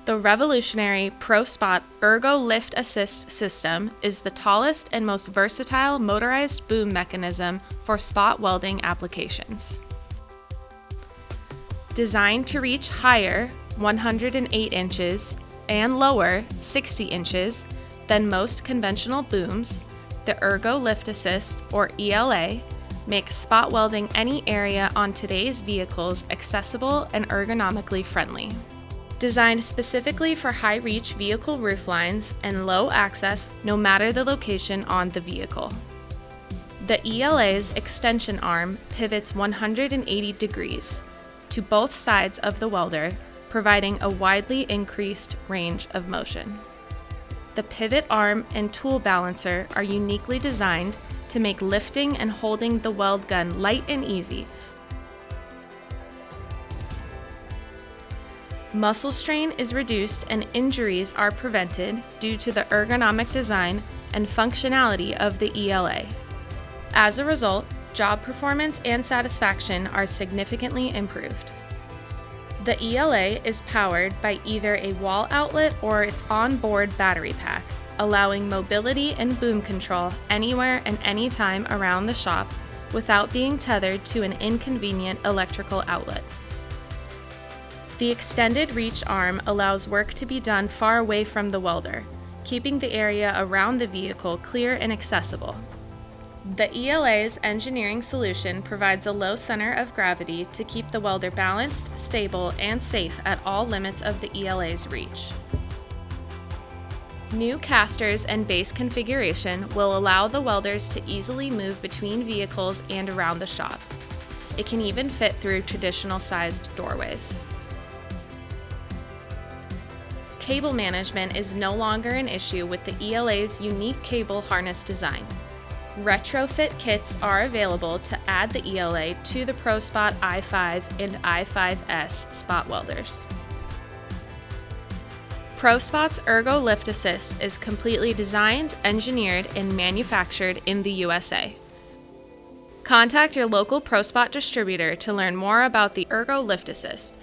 The revolutionary ProSpot Ergo Lift Assist system is the tallest and most versatile motorized boom mechanism for spot welding applications. Designed to reach higher, 108 inches, and lower, 60 inches, than most conventional booms, the Ergo Lift Assist, or ELA, makes spot welding any area on today's vehicles accessible and ergonomically friendly. Designed specifically for high-reach vehicle rooflines and low access no matter the location on the vehicle. The ELA's extension arm pivots 180 degrees to both sides of the welder, providing a widely increased range of motion. The pivot arm and tool balancer are uniquely designed to make lifting and holding the weld gun light and easy. Muscle strain is reduced and injuries are prevented due to the ergonomic design and functionality of the ELA. As a result, job performance and satisfaction are significantly improved. The ELA is powered by either a wall outlet or its onboard battery pack, allowing mobility and boom control anywhere and anytime around the shop without being tethered to an inconvenient electrical outlet. The extended reach arm allows work to be done far away from the welder, keeping the area around the vehicle clear and accessible. The ELA's engineering solution provides a low center of gravity to keep the welder balanced, stable, and safe at all limits of the ELA's reach. New casters and base configuration will allow the welders to easily move between vehicles and around the shop. It can even fit through traditional-sized doorways. Cable management is no longer an issue with the ELA's unique cable harness design. Retrofit kits are available to add the ELA to the ProSpot i5 and i5S spot welders. ProSpot's Ergo Lift Assist is completely designed, engineered, and manufactured in the USA. Contact your local ProSpot distributor to learn more about the Ergo Lift Assist